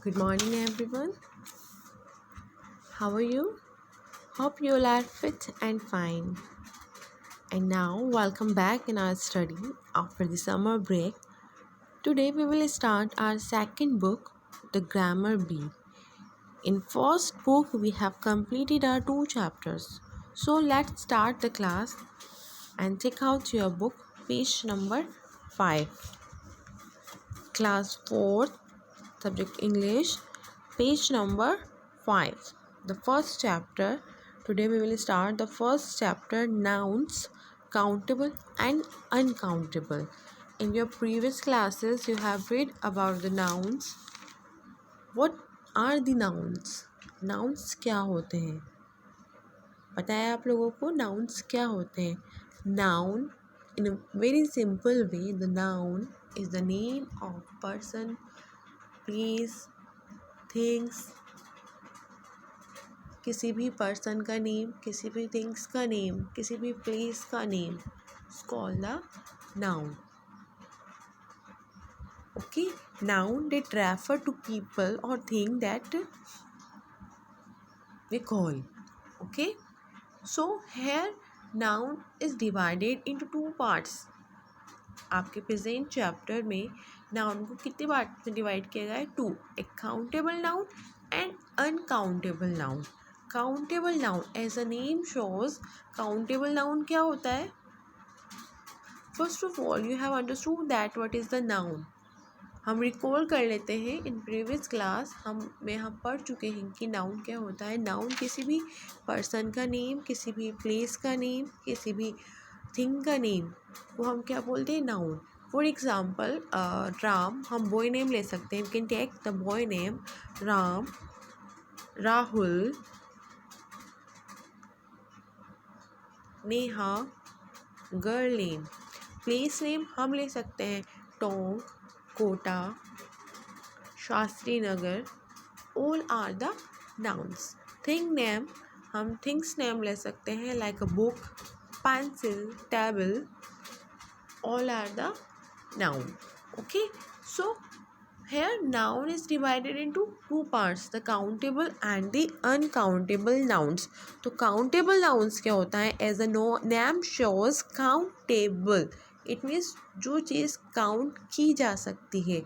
Good morning, everyone. How are you? Hope you all are fit and fine. And now, welcome back in our study after the summer break. Today, we will start our second book, The Grammar Bee. In first book, we have completed our 2 chapters. So, let's start the class and take out your book, page number 5. Class 4th, subject English, page number 5. The first chapter. Today we will start the first chapter, nouns, countable and uncountable. In your previous classes you have read about the nouns. What are the nouns? Nouns क्या होते हैं? पता है आप लोगों को nouns क्या होते हैं? Noun, in a very simple way, the noun is the name of person, place, things. किसी भी पर्सन का नेम, किसी भी थिंग्स का नेम, किसी भी प्लेस का name it's called the noun. Okay, noun that refer to people or thing that we call. Okay, so here noun is divided into 2 parts. आपके प्रेजेंट चैप्टर में noun को कितने पार्ट में divide किया गया है? 2. एक countable noun and uncountable noun. Countable noun as a name shows, countable noun क्या होता है? First of all you have understood that what is the noun. हम रिकॉल कर लेते हैं. इन प्रीवियस क्लास हम पढ़ चुके हैं कि नाउन क्या होता है. नाउन किसी भी पर्सन का नेम, किसी भी प्लेस का नेम, किसी भी थिंग का नेम वो हम क्या बोलते हैं? नाउन. फॉर एग्जाम्पल राम, हम बॉय नेम ले सकते हैं. We can take the boy name Ram, Rahul, Neha, girl name. Place name हम ले सकते हैं Tonk, Kota, Shastri Nagar. All are the nouns. Thing name, हम थिंग्स नेम ले सकते हैं like a book, pencil, table. All are the noun. Okay, so here noun is divided into 2 parts, the countable and the uncountable nouns. तो countable nouns क्या होता है? As the name shows, countable. It means जो चीज़ count की जा सकती है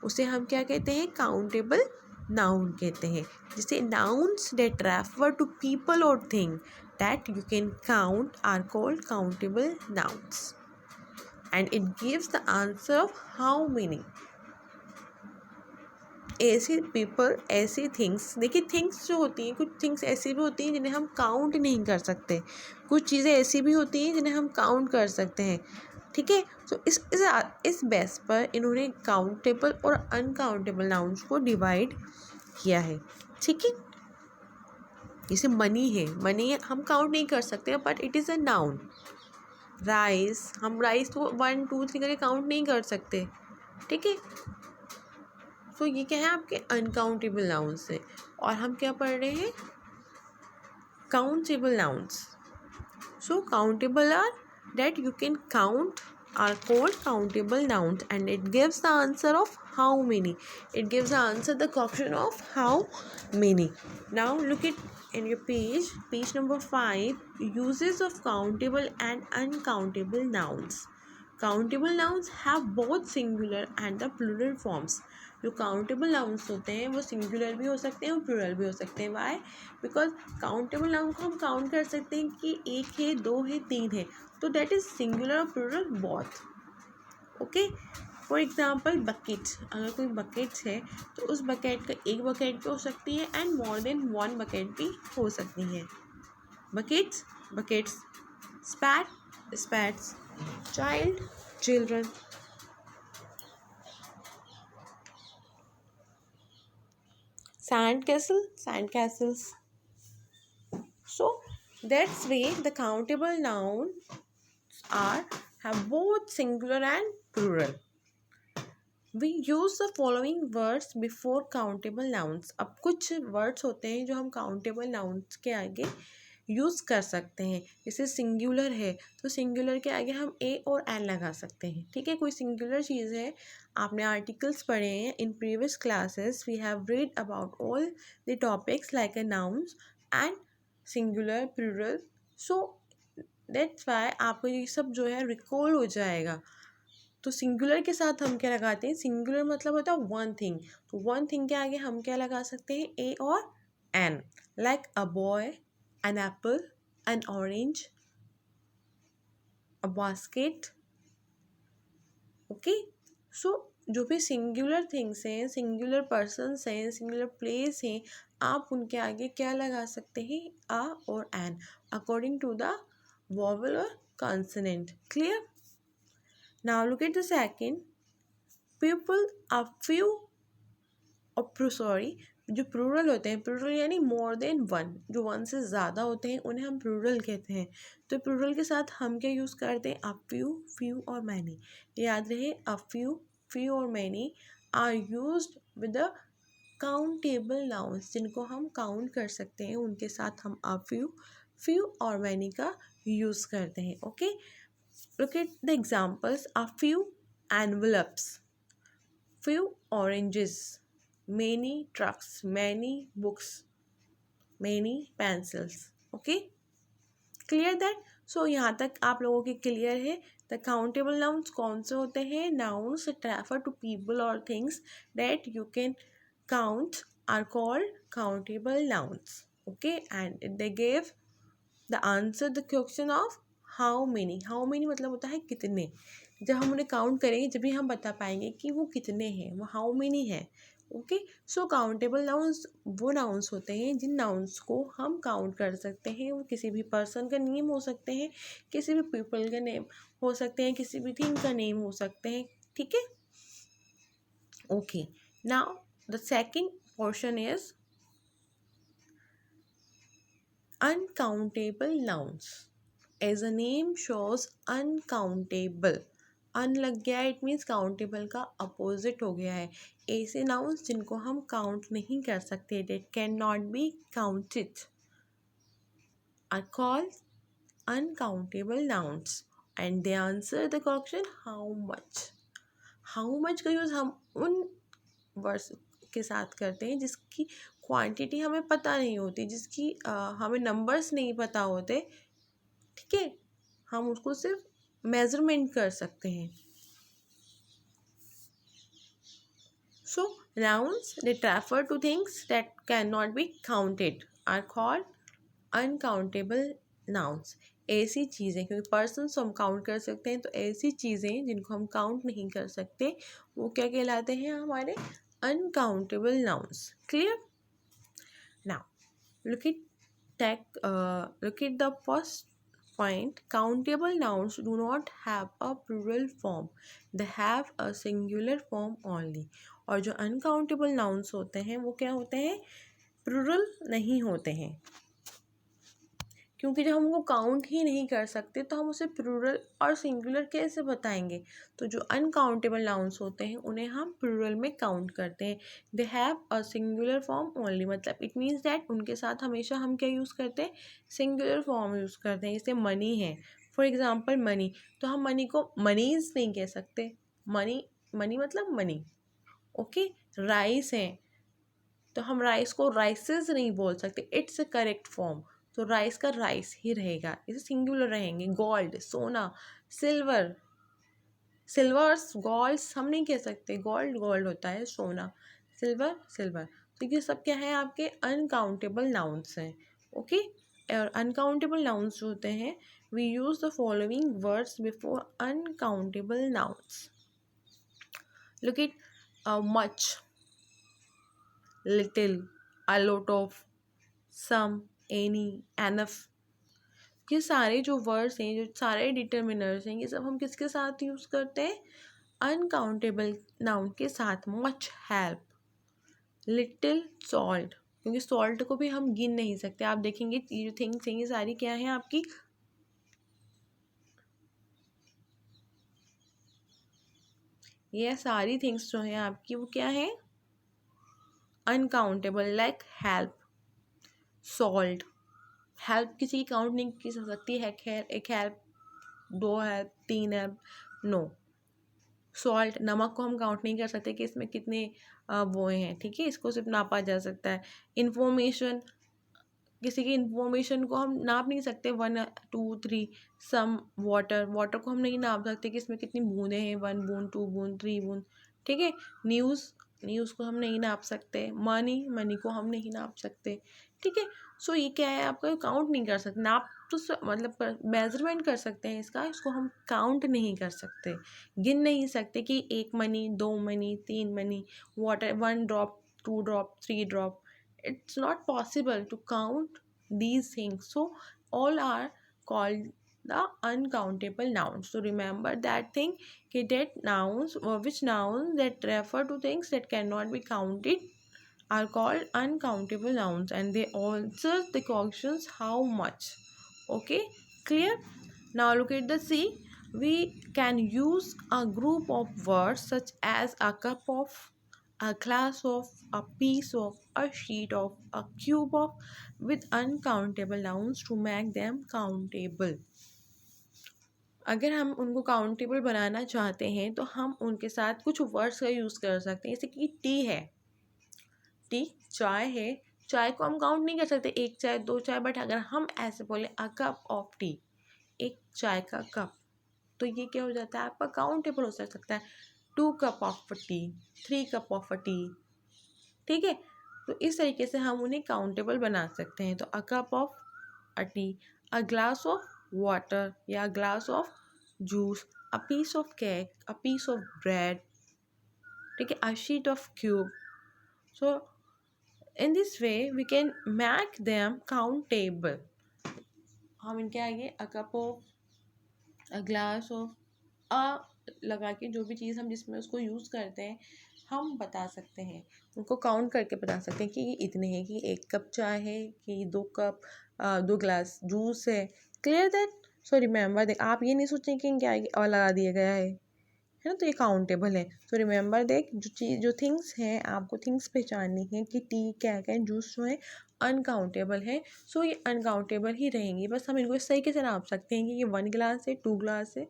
उसे हम क्या कहते हैं? काउंटेबल नाउन कहते हैं. जिसे nouns that refer to people or thing that you can count are called countable nouns. And it gives the answer of how many. ऐसे पीपल, ऐसी थिंग्स. देखिए थिंग्स जो होती हैं, कुछ थिंग्स ऐसी भी होती हैं जिन्हें हम काउंट नहीं कर सकते, कुछ चीज़ें ऐसी भी होती हैं जिन्हें हम काउंट कर सकते हैं. ठीक है. तो इस बेस पर इन्होंने काउंटेबल और अनकाउंटेबल नाउन्स को डिवाइड किया है. ठीक है. जैसे मनी है, मनी हम काउंट नहीं कर सकते but it is a noun. Rice, हम राइस को 1 2 3 करके काउंट नहीं कर सकते. ठीक है. तो ये क्या है? आपके अनकाउंटेबल नाउन्स है. और हम क्या पढ़ रहे हैं? Countable nouns. So countable are that you can count are called countable nouns, and it gives the answer of how many. It gives the answer the question of how many. Now look at in your page number 5, uses of countable and uncountable nouns. Countable nouns have both singular and the plural forms. जो countable nouns होते हैं वो singular भी हो सकते हैं और plural भी हो सकते हैं. वाई? बिकॉज काउंटेबल नाउन को हम काउंट कर सकते हैं कि 1 है, 2 है, 3 है. तो दैट इज सिंगुलर और plural both. Okay. For example bucket. अगर कोई बकेट है तो उस बकेट का एक बकेट भी हो सकती है एंड मोर देन 1 बकेट भी हो सकती है. Buckets, buckets. Spade, spades. Child, children. Sandcastle, sandcastles. So that's way the countable nouns have both singular and plural. We use the following words before countable nouns. अब कुछ words होते हैं जो हम countable nouns के आगे यूज़ कर सकते हैं। जैसे सिंगुलर है तो सिंगुलर के आगे हम ए और एन लगा सकते हैं, ठीक है। कोई सिंगुलर चीज़ है, आपने आर्टिकल्स पढ़े हैं in previous classes, we have read about all the topics like a nouns and singular plural, so that's why आपको ये सब जो है रिकॉल हो जाएगा। तो सिंगुलर के साथ हम क्या लगाते हैं, सिंगुलर मतलब होता है वन थिंग, तो वन थिंग के आगे हम क्या लगा सकते हैं, ए और an, like a boy, an apple, an orange, a basket, okay. So जो भी सिंगुलर थिंग्स हैं, सिंगुलर पर्सन्स हैं, सिंगुलर प्लेस हैं, आप उनके आगे क्या लगा सकते हैं, अ और an, according to the vowel और consonant, clear. Now look at the second, people, a few, और सॉरी, जो प्लूरल होते हैं, प्लूरल यानी मोर देन वन, जो वन से ज़्यादा होते हैं उन्हें हम प्लूरल कहते हैं। तो प्लूरल के साथ हम क्या यूज़ करते हैं, अ फ्यू, फ्यू और मैनी। याद रहे, अ फ्यू, फ्यू और many are used with the countable nouns, जिनको हम काउंट कर सकते हैं, उनके साथ हम अ फ्यू, फ्यू और मैनी का यूज़ करते हैं, okay. Look at the examples, a few envelopes, few oranges, many trucks, many books, many pencils, okay, clear that। so यहाँ तक आप लोगों के क्लियर है। द काउंटेबल नाउन्स कौन से होते हैं, नाउन्स रेफर टू पीपल और things that you can count are called countable nouns, okay, and they give the answer the question of how many. How many मतलब होता है कितने, जब हम उन्हें काउंट करेंगे जब भी हम बता पाएंगे कि वो कितने हैं, वो हाउ मेनी है, ओके। सो काउंटेबल नाउन्स वो नाउन्स होते हैं जिन नाउन्स को हम काउंट कर सकते हैं। वो किसी भी पर्सन का नेम हो सकते हैं, किसी भी पीपल का नेम हो सकते हैं, किसी भी थिंग का नेम हो सकते हैं, ठीक है, okay. Now the second portion is uncountable nouns, as a name shows uncountable, अन लग गया है, इट मीन्स काउंटेबल का अपोजिट हो गया है। ऐसे नाउन्स जिनको हम काउंट नहीं कर सकते, that can not be counted, are called uncountable nouns, and they answer the question how much. How much का यूज़ हम उन वर्ड्स के साथ करते हैं जिसकी क्वांटिटी हमें पता नहीं होती, जिसकी हमें नंबर्स नहीं पता होते, ठीक है, हम उसको सिर्फ मेजरमेंट कर सकते हैं। So nouns that refer to things that can not be counted are called uncountable nouns. ऐसी चीज़ें, क्योंकि पर्सन्स हम काउंट कर सकते हैं, तो ऐसी चीज़ें जिनको हम काउंट नहीं कर सकते वो क्या कहलाते हैं, हमारे uncountable nouns, clear. Now look at look at the first point. Countable nouns do not have a plural form, they have a singular form only। और जो uncountable nouns होते हैं वो क्या होते हैं, plural नहीं होते हैं, क्योंकि जब हम उनको काउंट ही नहीं कर सकते तो हम उसे प्लूरल और सिंगुलर कैसे बताएंगे। तो जो अनकाउंटेबल नाउन्स होते हैं उन्हें हम प्लूरल में काउंट करते हैं। They have a singular form only, मतलब इट मीन्स दैट उनके साथ हमेशा हम क्या यूज़ करते हैं, सिंगुलर फॉर्म यूज़ करते हैं। जैसे मनी है, फॉर एग्जाम्पल मनी, तो हम मनी को मनीज नहीं कह सकते, मनी, मनी मतलब मनी, ओके। राइस है तो हम राइस को राइसेस नहीं बोल सकते, इट्स अ करेक्ट फॉर्म, तो राइस का राइस ही रहेगा, इसे सिंगुलर रहेंगे। गोल्ड, सोना, सिल्वर, सिल्वर्स, गोल्ड्स हम नहीं कह सकते, गोल्ड गोल्ड होता है, सोना, सिल्वर सिल्वर। तो ये सब क्या है, आपके अनकाउंटेबल नाउन्स हैं, ओके। और अनकाउंटेबल नाउन्स जो होते हैं, we use the following words before uncountable nouns. Look at, much, little, a lot of, some, any, enough। ये सारे जो वर्ड्स हैं, जो सारे डिटर्मिनर्स हैं, ये सब हम किसके साथ यूज़ करते हैं, अनकाउंटेबल नाउन के साथ। मच, हेल्प, लिटिल, सॉल्ट, क्योंकि सॉल्ट को भी हम गिन नहीं सकते। आप देखेंगे ये जो थिंग्स हैं ये सारी क्या है आपकी, ये सारी थिंग्स जो हैं आपकी वो क्या है, uncountable, like help, salt, help किसी की काउंट नहीं की जा सकती है, खैर एक help, 2 help, 3 help, no. Salt, नमक को हम काउंट नहीं कर सकते कि इसमें कितने वो हैं, ठीक है, इसको सिर्फ नापा जा सकता है। इन्फॉर्मेशन, किसी की इन्फॉर्मेशन को हम नाप नहीं सकते, 1 2 3। सम, वाटर, वाटर को हम नहीं नाप सकते कि इसमें कितनी बूंदें हैं, 1 बूंद, 2 बूंद, 3 बूंद, ठीक है। न्यूज़, न्यूज़ को हम नहीं नाप सकते। मनी, मनी को हम नहीं नाप सकते, ठीक है। सो ये क्या है, आपका काउंट नहीं कर सकते। नाप तो मतलब मेजरमेंट कर सकते हैं इसका, इसको हम काउंट नहीं कर सकते, गिन नहीं सकते कि 1 money, 2 money, 3 money, water 1 drop, 2 drop, 3 drop. It's not possible to count these things, so all are called the uncountable nouns. So remember that thing, कि that nouns or which nouns that refer to things that cannot be counted are called uncountable nouns, and they answer the questions how much. Okay, clear? Now look at the C. We can use a group of words such as a cup of, a glass of, a piece of, a sheet of, a cube of, with uncountable nouns to make them countable. अगर हम उनको countable बनाना चाहते हैं तो हम उनके साथ कुछ वर्ड्स का यूज़ कर सकते हैं, जैसे कि टी है, टी चाय है, चाय को हम काउंट नहीं कर सकते, 1 चाय, 2 चाय, बट अगर हम ऐसे बोले अ कप ऑफ टी, एक चाय का कप, तो ये क्या हो जाता है, आपका काउंटेबल हो सकता है। 2 cup of T, 3 cup of T, ठीक है। तो इस तरीके से हम उन्हें काउंटेबल बना सकते हैं। तो a cup of a tea, a glass of water या glass of juice, a piece of cake, a piece of bread, ठीक है, a sheet of cube. So in this way we can make them countable. हम इनके आगे a cup of, a glass of, a लगा के जो भी चीज़ हम जिसमें उसको यूज़ करते हैं हम बता सकते हैं, उनको काउंट करके बता सकते हैं कि ये इतने हैं, कि 1 कप चाय है, कि 2 कप 2 ग्लास जूस है। Clear that? So remember that, आप ये नहीं सोचें कि इनके आगे और लगा दिया गया है ना, तो ये काउंटेबल है। तो रिमेंबर दैट, जो चीज़, जो थिंग्स हैं, आपको थिंग्स पहचाननी है कि टी क्या क्या, जूस जो है अनकाउंटेबल है। सो ये अनकाउंटेबल ही रहेंगी, बस हम इनको इस तरीके से नाप सकते हैं कि ये 1 ग्लास है, 2 ग्लास है,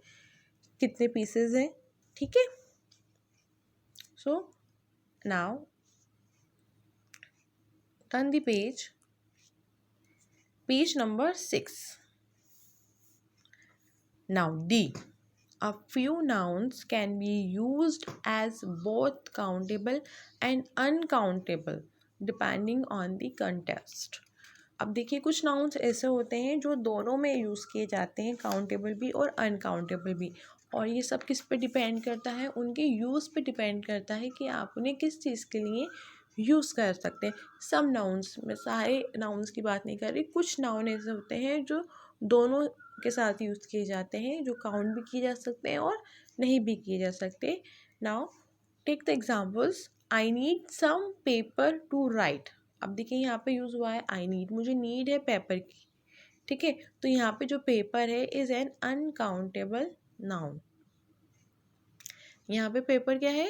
कितने पीसेज हैं, ठीक है। So now turn the page, page number 6. Now D. A few nouns can be used as both countable and uncountable depending on the context. अब देखिए, कुछ नाउन्स ऐसे होते हैं जो दोनों में यूज़ किए जाते हैं, काउंटेबल भी और अनकाउंटेबल भी, और ये सब किस पे डिपेंड करता है, उनके यूज़ पे डिपेंड करता है कि आप उन्हें किस चीज़ के लिए यूज़ कर सकते हैं। सम नाउन्स, मैं सारे नाउन्स की बात नहीं कर रही, कुछ नाउन ऐसे होते हैं जो दोनों के साथ यूज़ किए जाते हैं, जो काउंट भी किए जा सकते हैं और नहीं भी किए जा सकते। Now take the examples, I need some paper to write. अब देखिए यहाँ पे यूज़ हुआ है आई नीड, मुझे नीड है पेपर की, ठीक है। तो यहाँ पे जो पेपर है इज़ एन अनकाउंटेबल नाउन। यहाँ पे पेपर क्या है,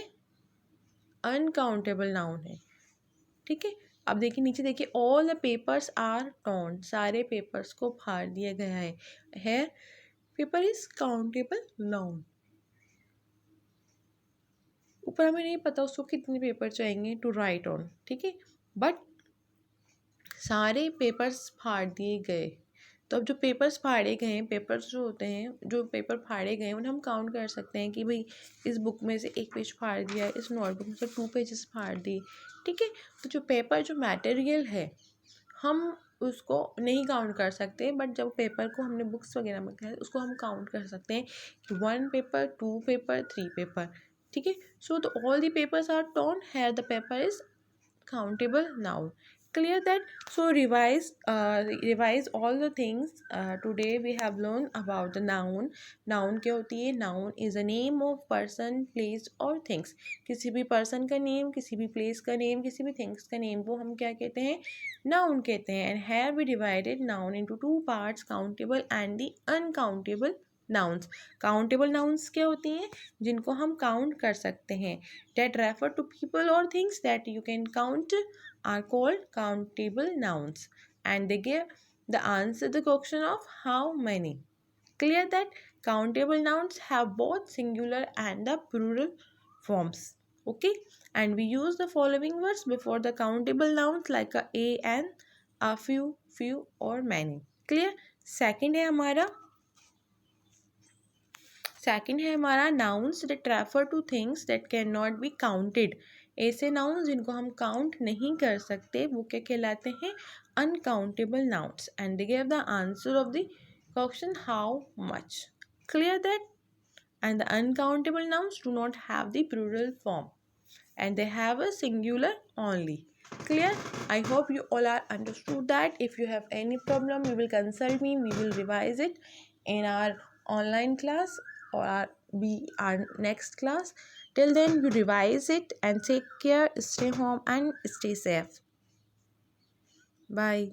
अनकाउंटेबल नाउन है, ठीक है। अब देखिए नीचे देखिए, all the papers are torn, सारे पेपर्स को फाड़ दिया गया है। Here paper is countable noun. ऊपर हमें नहीं पता उसको कितने पेपर चाहिए टू राइट ऑन, ठीक है, बट सारे पेपर्स फाड़ दिए गए। तो अब जो पेपर्स फाड़े गए हैं, पेपर्स जो होते हैं, जो पेपर फाड़े गए हैं उन्हें हम काउंट कर सकते हैं कि भाई इस बुक में से 1 पेज फाड़ दिया, इस नोटबुक में से 2 पेजेस फाड़ दिए, ठीक है। तो जो पेपर, जो मटेरियल है, हम उसको नहीं काउंट कर सकते, बट जब पेपर को हमने बुक्स वगैरह में किया उसको हम काउंट कर सकते हैं कि 1 पेपर, 2 पेपर, 3 पेपर, ठीक है। So the all the papers are torn, here the paper is countable noun. Clear that? So revise all the things. Today we have learned about the noun. Noun क्या होती है? Noun is a name of person, place or things. किसी भी person का name, किसी भी place का name, किसी भी things का name को हम क्या कहते हैं? Noun कहते हैं. And here we divided noun into 2 parts, countable and the uncountable nouns. Countable nouns क्या होती हैं? जिनको हम काउंट कर सकते हैं. That refer to people or things that you can count are called countable nouns, and the answer the question of how many. Clear that countable nouns have both singular and the plural forms. Okay, and we use the following words before the countable nouns like a and a few or many. Clear. Second है हमारा nouns that refer to things that can not be counted. ऐसे nouns जिनको हम count नहीं कर सकते वो क्या कहलाते हैं? Uncountable nouns. And they give the answer of the question how much. Clear that? And the uncountable nouns do not have the plural form and they have a singular only. Clear? I hope you all are understood that. If you have any problem, you will consult me. We will revise it in our online class or our next class. Till then, you revise it and take care. Stay home and stay safe. Bye.